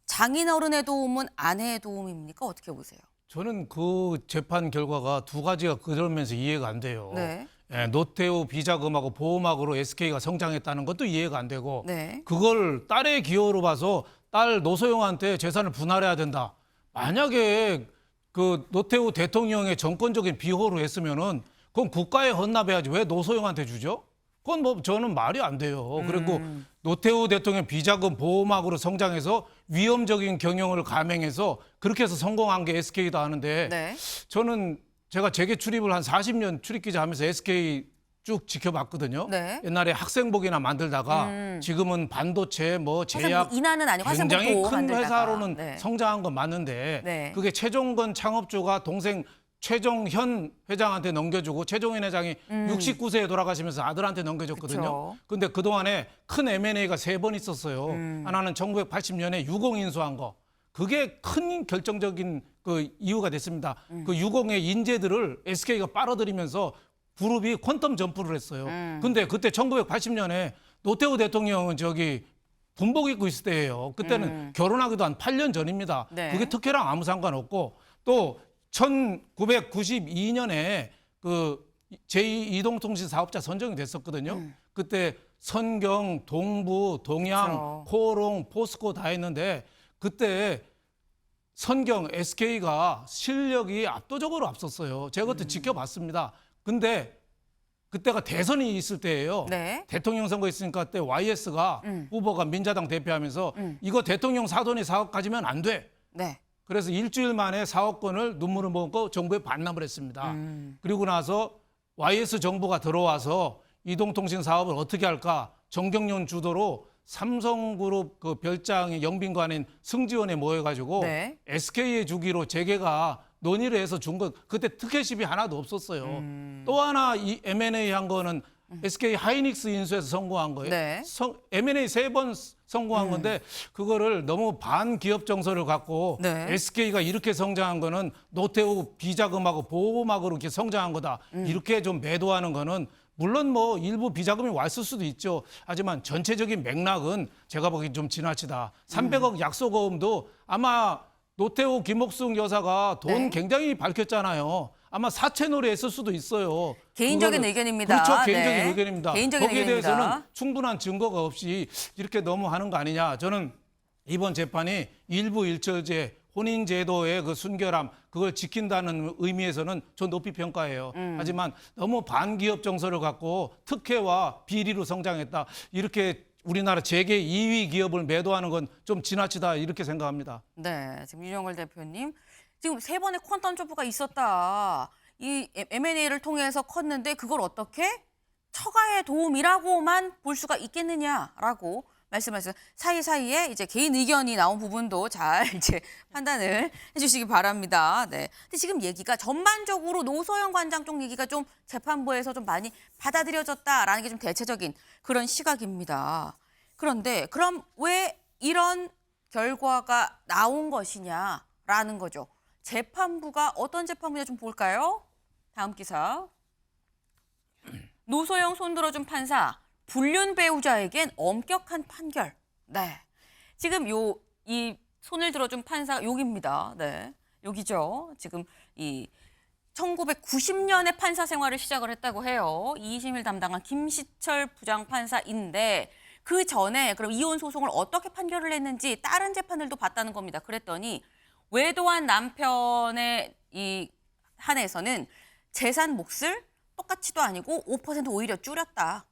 장인어른의 도움은 아내의 도움입니까? 어떻게 보세요? 저는 그 재판 결과가 두 가지가 그러면서 이해가 안 돼요. 네. 예, 노태우 비자금하고 보호막으로 SK가 성장했다는 것도 이해가 안 되고 네. 그걸 딸의 기여로 봐서 딸 노소영한테 재산을 분할해야 된다. 만약에 그 노태우 대통령의 정권적인 비호로 했으면은 그건 국가에 헌납해야지 왜 노소영한테 주죠? 그건 뭐 저는 말이 안 돼요. 그리고 노태우 대통령 비자금 보호막으로 성장해서 위험적인 경영을 감행해서 그렇게 해서 성공한 게 SK다 하는데 네. 저는 제가 재계 출입을 한 40년 출입 기자 하면서 SK 쭉 지켜봤거든요. 네. 옛날에 학생복이나 만들다가 지금은 반도체 뭐 제약 인하는 아니고 굉장히 화생복도 큰 만들다가. 회사로는 네. 성장한 건 맞는데 네. 그게 최종건 창업주가 동생 최종현 회장한테 넘겨주고 최종현 회장이 69세에 돌아가시면서 아들한테 넘겨줬거든요. 그쵸. 근데 그동안에 큰 M&A가 3번 있었어요. 하나는 1980년에 유공 인수한 거. 그게 큰 결정적인 그 이유가 됐습니다. 그 유공의 인재들을 SK가 빨아들이면서 그룹이 퀀텀 점프를 했어요. 근데 그때 1980년에 노태우 대통령은 저기 군복 입고 있을 때예요. 그때는 결혼하기도 한 8년 전입니다. 네. 그게 특혜랑 아무 상관없고 또 1992년에 그 제2이동통신 사업자 선정이 됐었거든요. 그때 선경, 동부, 동양, 그렇죠. 코오롱, 포스코 다 했는데 그때 선경, SK가 실력이 압도적으로 앞섰어요. 제가 그때 지켜봤습니다. 근데 그때가 대선이 있을 때예요. 네. 대통령 선거 있으니까 그때 YS가 후보가 민자당 대표하면서 이거 대통령 사돈이 4억 가지면 안 돼. 네. 그래서 일주일 만에 4억 건을 눈물을 먹고 정부에 반납을 했습니다. 그리고 나서 YS 정부가 들어와서 이동통신 사업을 어떻게 할까 정경련 주도로 삼성그룹 그 별장의 영빈관인 승지원에 모여가지고 네. SK에 주기로 재계가 논의를 해서 준 거 그때 특혜 시비 하나도 없었어요. 또 하나 이 M&A 한 거는 SK 하이닉스 인수해서 성공한 거예요. 네. M&A 3번 성공한 건데 그거를 너무 반기업 정서를 갖고 네. SK가 이렇게 성장한 거는 노태우 비자금하고 보호막으로 이렇게 성장한 거다. 이렇게 좀 매도하는 거는 물론 뭐 일부 비자금이 왔을 수도 있죠. 하지만 전체적인 맥락은 제가 보기엔 좀 지나치다. 300억 약속어음도 아마 노태우 김옥숙 여사가 돈 네. 굉장히 밝혔잖아요. 아마 사채놀이 했을 수도 있어요. 개인적인 그거를- 의견입니다. 그렇죠. 개인적인 네. 의견입니다. 개인적인 거기에 의견입니다. 대해서는 충분한 증거가 없이 이렇게 너무 하는 거 아니냐. 저는 이번 재판이 일부 일처제 혼인제도의 그 순결함 그걸 지킨다는 의미에서는 저 높이 평가해요. 하지만 너무 반기업 정서를 갖고 특혜와 비리로 성장했다. 이렇게 우리나라 재계 2위 기업을 매도하는 건 좀 지나치다 이렇게 생각합니다. 네, 지금 유정걸 대표님 지금 3번의 퀀텀 점프가 있었다. 이 M&A를 통해서 컸는데 그걸 어떻게 처가의 도움이라고만 볼 수가 있겠느냐라고 말씀하셨어요. 사이사이에 이제 개인 의견이 나온 부분도 잘 이제 판단을 해주시기 바랍니다. 네. 근데 지금 얘기가 전반적으로 노소영 관장 쪽 얘기가 좀 재판부에서 좀 많이 받아들여졌다라는 게 좀 대체적인 그런 시각입니다. 그런데 그럼 왜 이런 결과가 나온 것이냐라는 거죠. 재판부가 어떤 재판부냐 좀 볼까요? 다음 기사. 노소영 손들어준 판사, 불륜 배우자에겐 엄격한 판결. 네. 지금 이 손을 들어준 판사가 여기입니다. 네. 여기죠. 지금 이 1990년에 판사 생활을 시작을 했다고 해요. 2심을 담당한 김시철 부장판사인데 그 전에 그럼 이혼 소송을 어떻게 판결을 했는지 다른 재판들도 봤다는 겁니다. 그랬더니 외도한 남편의 이 한에서는 재산 몫을 똑같이도 아니고 5% 오히려 줄였다.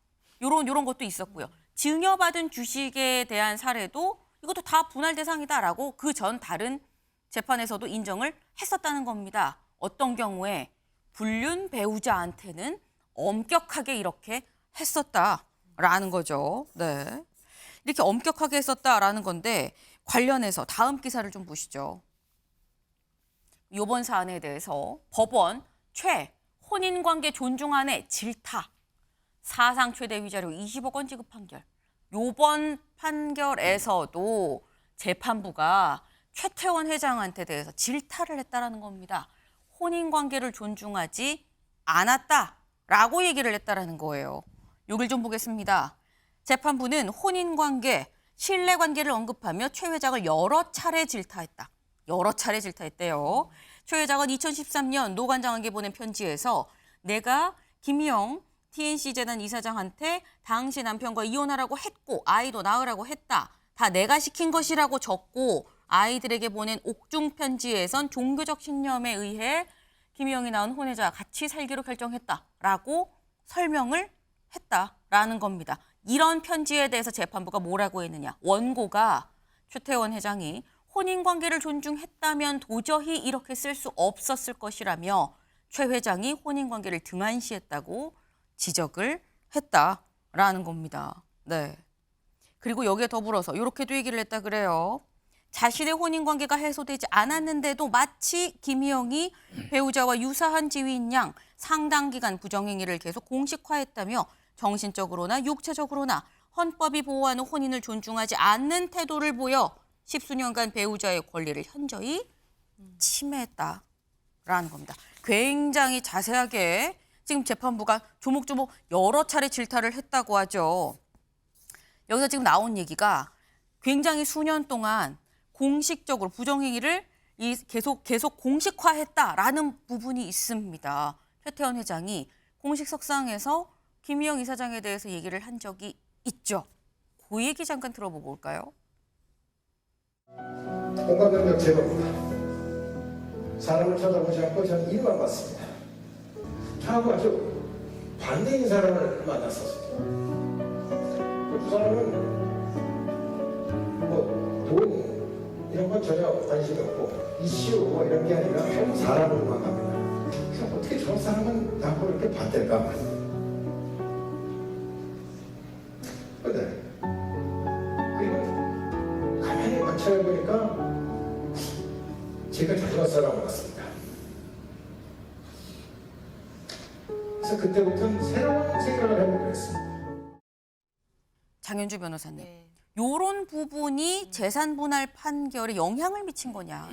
요런 것도 있었고요. 증여받은 주식에 대한 사례도 이것도 다 분할 대상이다라고 그 전 다른 재판에서도 인정을 했었다는 겁니다. 어떤 경우에 불륜 배우자한테는 엄격하게 이렇게 했었다라는 거죠. 네. 이렇게 엄격하게 했었다라는 건데 관련해서 다음 기사를 좀 보시죠. 이번 사안에 대해서 법원 혼인관계 존중안의 질타. 사상 최대 위자료 20억 원 지급 판결. 요번 판결에서도 재판부가 최태원 회장한테 대해서 질타를 했다라는 겁니다. 혼인관계를 존중하지 않았다라고 얘기를 했다라는 거예요. 여길 좀 보겠습니다. 재판부는 혼인관계, 신뢰관계를 언급하며 최 회장을 여러 차례 질타했다. 여러 차례 질타했대요. 최 회장은 2013년 노 관장에게 보낸 편지에서 내가 김희영 TNC재단 이사장한테 당시 남편과 이혼하라고 했고 아이도 낳으라고 했다. 다 내가 시킨 것이라고 적고 아이들에게 보낸 옥중 편지에선 종교적 신념에 의해 김희영이 낳은 혼외자 같이 살기로 결정했다라고 설명을 했다라는 겁니다. 이런 편지에 대해서 재판부가 뭐라고 했느냐. 원고가 최태원 회장이 혼인관계를 존중했다면 도저히 이렇게 쓸 수 없었을 것이라며 최 회장이 혼인관계를 등한시했다고 지적을 했다라는 겁니다. 네. 그리고 여기에 더불어서 이렇게도 얘기를 했다 그래요. 자신의 혼인관계가 해소되지 않았는데도 마치 김희영이 배우자와 유사한 지위인 양 상당 기간 부정행위를 계속 공식화했다며 정신적으로나 육체적으로나 헌법이 보호하는 혼인을 존중하지 않는 태도를 보여 십수년간 배우자의 권리를 현저히 침해했다라는 겁니다. 굉장히 자세하게 지금 재판부가 조목조목 여러 차례 질타를 했다고 하죠. 여기서 지금 나온 얘기가 굉장히 수년 동안 공식적으로 부정행위를 계속 공식화했다라는 부분이 있습니다. 최태원 회장이 공식 석상에서 김희영 이사장에 대해서 얘기를 한 적이 있죠. 그 얘기 잠깐 들어보고 올까요? 공감능력 제로입니다. 사람을 쳐다보지 않고 저는 일만 봤습니다. 저하고 아주 반대인 사람을 만났었습니다. 그 사람은 돈 이런 건 전혀 관심이 없고 이슈 뭐 이런 게 아니라 사람으로만 갑니다. 그래서 어떻게 저 사람은 나하고 이렇게 반대일까? 근데 그리고 가만히 관찰해보니까 제가 자주한 사람 같습니다. 그래서 그때부터는 새로운 생각을 해보기로 했습니다. 장현주 변호사님, 네. 요런 부분이 재산 분할 판결에 영향을 미친 거냐?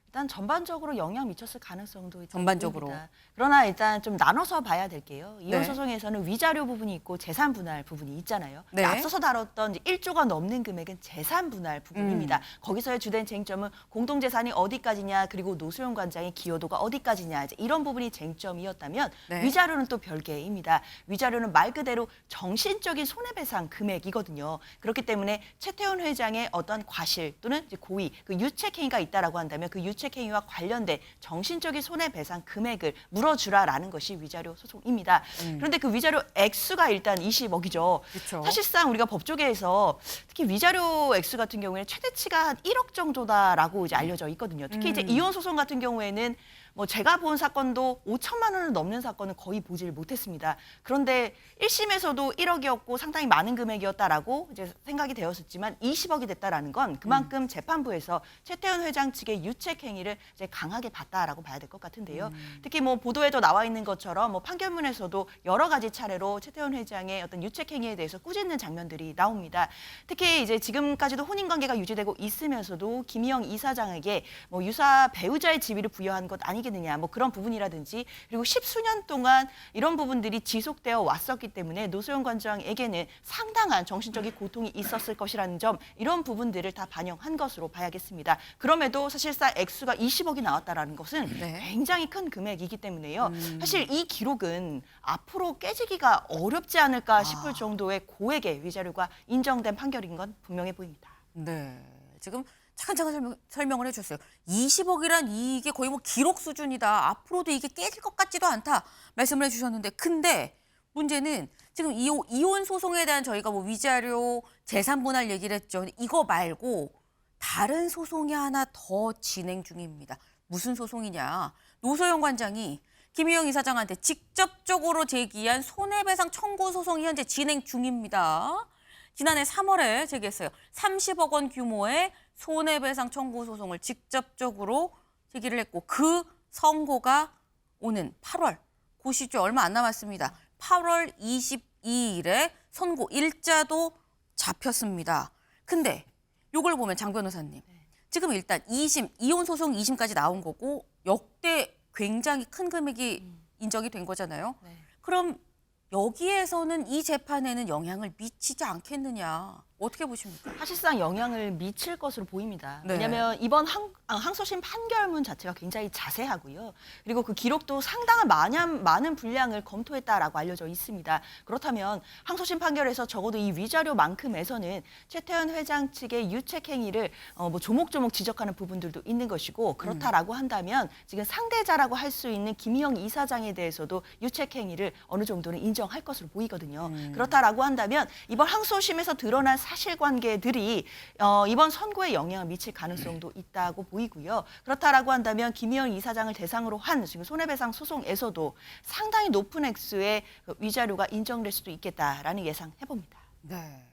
일단 전반적으로 영향 미쳤을 가능성도 있다고 전반적으로. 봅니다. 그러나 일단 좀 나눠서 봐야 될게요. 이혼 네. 소송에서는 위자료 부분이 있고 재산 분할 부분이 있잖아요. 네. 앞서서 다뤘던 이제 1조가 넘는 금액은 재산 분할 부분입니다. 거기서의 주된 쟁점은 공동재산이 어디까지냐, 그리고 노소영 관장의 기여도가 어디까지냐, 이제 이런 부분이 쟁점이었다면 네. 위자료는 또 별개입니다. 위자료는 말 그대로 정신적인 손해배상 금액이거든요. 그렇기 때문에 최태원 회장의 어떤 과실 또는 이제 고의, 그 유책행위가 있다라고 한다면 그 유책행위와 관련된 정신적인 손해배상 금액을 물어주라라는 것이 위자료 소송입니다. 그런데 그 위자료 액수가 일단 20억이죠. 그쵸. 사실상 우리가 법조계에서 특히 위자료 액수 같은 경우에는 최대치가 한 1억 정도다라고 이제 알려져 있거든요. 특히 이제 이혼 소송 같은 경우에는 뭐 제가 본 사건도 5천만 원을 넘는 사건은 거의 보질 못했습니다. 그런데 1심에서도 1억이었고 상당히 많은 금액이었다라고 이제 생각이 되었었지만 20억이 됐다라는 건 그만큼 재판부에서 최태원 회장 측의 유책 행위를 이제 강하게 봤다라고 봐야 될 것 같은데요. 특히 뭐 보도에도 나와 있는 것처럼 뭐 판결문에서도 여러 가지 차례로 최태원 회장의 어떤 유책 행위에 대해서 꾸짖는 장면들이 나옵니다. 특히 이제 지금까지도 혼인 관계가 유지되고 있으면서도 김희영 이사장에게 뭐 유사 배우자의 지위를 부여한 것 아니겠느냐, 뭐 그런 부분이라든지, 그리고 십수년 동안 이런 부분들이 지속되어 왔었기 때문에 노소영 관장에게는 상당한 정신적인 고통이 있었을 것이라는 점, 이런 부분들을 다 반영한 것으로 봐야겠습니다. 그럼에도 사실상 액수가 20억이 나왔다라는 것은 네. 굉장히 큰 금액이기 때문에요. 사실 이 기록은 앞으로 깨지기가 어렵지 않을까 싶을 정도의 고액의 위자료가 인정된 판결인 건 분명해 보입니다. 네, 지금 차근차근 설명을 해주셨어요. 20억이란 이게 거의 뭐 기록 수준이다. 앞으로도 이게 깨질 것 같지도 않다. 말씀을 해주셨는데, 근데 문제는 지금 이혼 소송에 대한 저희가 뭐 위자료, 재산 분할 얘기를 했죠. 이거 말고 다른 소송이 하나 더 진행 중입니다. 무슨 소송이냐? 노소영 관장이 김희영 이사장한테 직접적으로 제기한 손해배상 청구 소송이 현재 진행 중입니다. 지난해 3월에 제기했어요. 30억 원 규모의 손해배상 청구 소송을 직접적으로 제기를 했고, 그 선고가 오는 8월, 그 시점 얼마 안 남았습니다. 8월 22일에 선고 일자도 잡혔습니다. 근데 이걸 보면 장 변호사님, 지금 일단 2심, 이혼 소송 2심까지 나온 거고 역대 굉장히 큰 금액이 인정이 된 거잖아요. 네. 그럼 여기에서는 이 재판에는 영향을 미치지 않겠느냐, 어떻게 보십니까? 사실상 영향을 미칠 것으로 보입니다. 네. 왜냐하면 이번 항소심 판결문 자체가 굉장히 자세하고요. 그리고 그 기록도 상당한 많은 분량을 검토했다라고 알려져 있습니다. 그렇다면 항소심 판결에서 적어도 이 위자료만큼에서는 최태원 회장 측의 유책 행위를 뭐 조목조목 지적하는 부분들도 있는 것이고, 그렇다라고 한다면 지금 상대자라고 할 수 있는 김희영 이사장에 대해서도 유책 행위를 어느 정도는 인정할 것으로 보이거든요. 그렇다라고 한다면 이번 항소심에서 드러난 사실관계들이 이번 선고에 영향을 미칠 가능성도 있다고 보이고요. 그렇다라고 한다면 김희영 이사장을 대상으로 한 지금 손해배상 소송에서도 상당히 높은 액수의 위자료가 인정될 수도 있겠다라는 예상해봅니다. 네.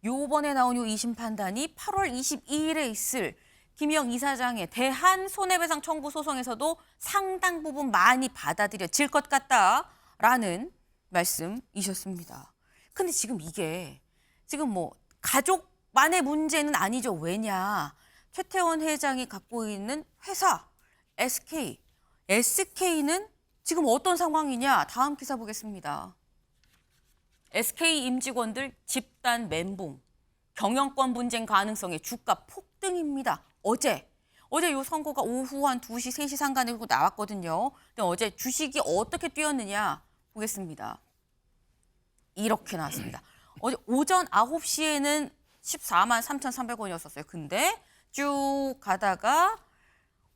요번에 나온 요 2심 판단이 8월 22일에 있을 김희영 이사장의 대한 손해배상 청구 소송에서도 상당 부분 많이 받아들여질 것 같다라는 말씀이셨습니다. 근데 지금 이게 지금 뭐 가족만의 문제는 아니죠. 왜냐? 최태원 회장이 갖고 있는 회사 SK는 지금 어떤 상황이냐? 다음 기사 보겠습니다. SK 임직원들 집단 멘붕. 경영권 분쟁 가능성의 주가 폭등입니다. 어제 요 선고가 오후 한 2시, 3시 상간에 나왔거든요. 근데 어제 주식이 어떻게 뛰었느냐 보겠습니다. 이렇게 나왔습니다. 어제 오전 9시에는 14만 3,300원이었었어요. 근데 쭉 가다가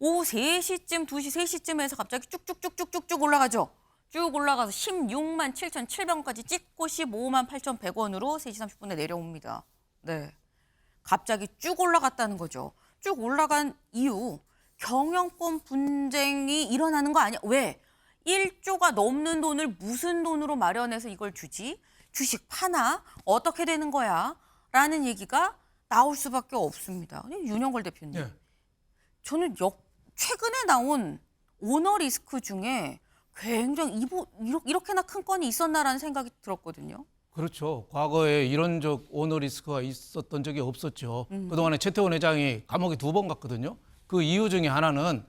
오후 3시쯤, 2시, 3시쯤에서 갑자기 쭉쭉쭉쭉쭉 올라가죠. 쭉 올라가서 16만 7,700원까지 찍고 15만 8,100원으로 3시 30분에 내려옵니다. 네, 갑자기 쭉 올라갔다는 거죠. 쭉 올라간 이유, 경영권 분쟁이 일어나는 거 아니야? 왜? 1조가 넘는 돈을 무슨 돈으로 마련해서 이걸 주지? 주식 파나? 어떻게 되는 거야? 라는 얘기가 나올 수밖에 없습니다. 윤영걸 대표님, 네. 저는 최근에 나온 오너 리스크 중에 굉장히 이렇게나 큰 건이 있었나라는 생각이 들었거든요. 그렇죠. 과거에 이런 오너 리스크가 있었던 적이 없었죠. 그동안에 최태원 회장이 감옥에 2번 갔거든요. 그 이유 중에 하나는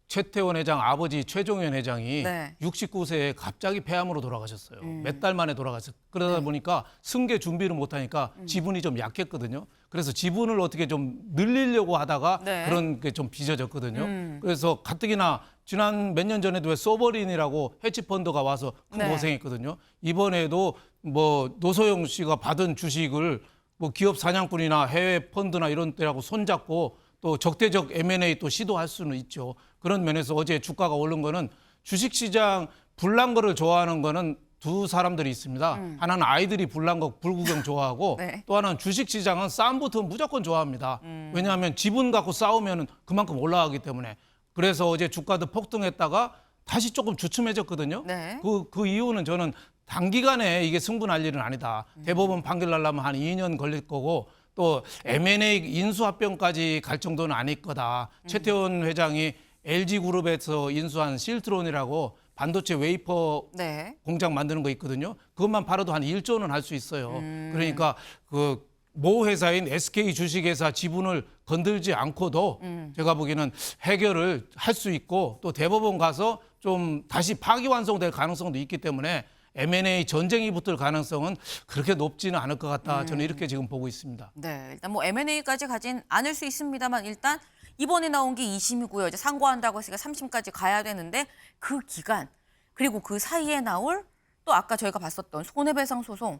최태원 회장 아버지 최종현 회장이 네. 69세에 갑자기 폐암으로 돌아가셨어요. 몇 달 만에 돌아가셨어요. 그러다 보니까 승계 준비를 못하니까 지분이 좀 약했거든요. 그래서 지분을 어떻게 좀 늘리려고 하다가 네. 그런 게 좀 빚어졌거든요. 그래서 가뜩이나 지난 몇 년 전에도 왜 소버린이라고 헤지펀드가 와서 큰 네. 고생했거든요. 이번에도 뭐 노소영 씨가 받은 주식을 뭐 기업 사냥꾼이나 해외 펀드나 이런 데라고 손잡고 또 적대적 M&A 또 시도할 수는 있죠. 그런 면에서 어제 주가가 오른 거는 주식시장 불난 거를 좋아하는 거는 두 사람들이 있습니다. 하나는 아이들이 불난 거 불구경 좋아하고 네. 또 하나는 주식시장은 싸움 붙으면 무조건 좋아합니다. 왜냐하면 지분 갖고 싸우면 그만큼 올라가기 때문에. 그래서 어제 주가도 폭등했다가 다시 조금 주춤해졌거든요. 네. 그 이유는 저는 단기간에 이게 승분할 일은 아니다. 대법원 판결 나려면 한 2년 걸릴 거고 또 M&A 인수합병까지 갈 정도는 아닐 거다. 최태원 회장이 LG그룹에서 인수한 실트론이라고 반도체 웨이퍼 네. 공장 만드는 거 있거든요. 그것만 팔아도 한 1조는 할 수 있어요. 그러니까 그 모 회사인 SK 주식회사 지분을 건들지 않고도 제가 보기에는 해결을 할 수 있고 또 대법원 가서 좀 다시 파기완성될 가능성도 있기 때문에 M&A 전쟁이 붙을 가능성은 그렇게 높지는 않을 것 같다. 저는 이렇게 지금 보고 있습니다. 네, 일단 뭐 M&A까지 가진 않을 수 있습니다만 일단 이번에 나온 게 2심이고요. 이제 상고한다고 했으니까 3심까지 가야 되는데 그 기간 그리고 그 사이에 나올 또 아까 저희가 봤었던 손해배상 소송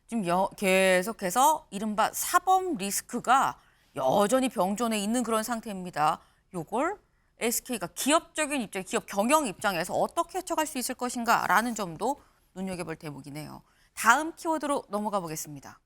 지금 계속해서 이른바 사법 리스크가 여전히 병존해 있는 그런 상태입니다. 요걸 SK가 기업적인 입장, 기업 경영 입장에서 어떻게 헤쳐갈 수 있을 것인가라는 점도 눈여겨볼 대목이네요. 다음 키워드로 넘어가 보겠습니다.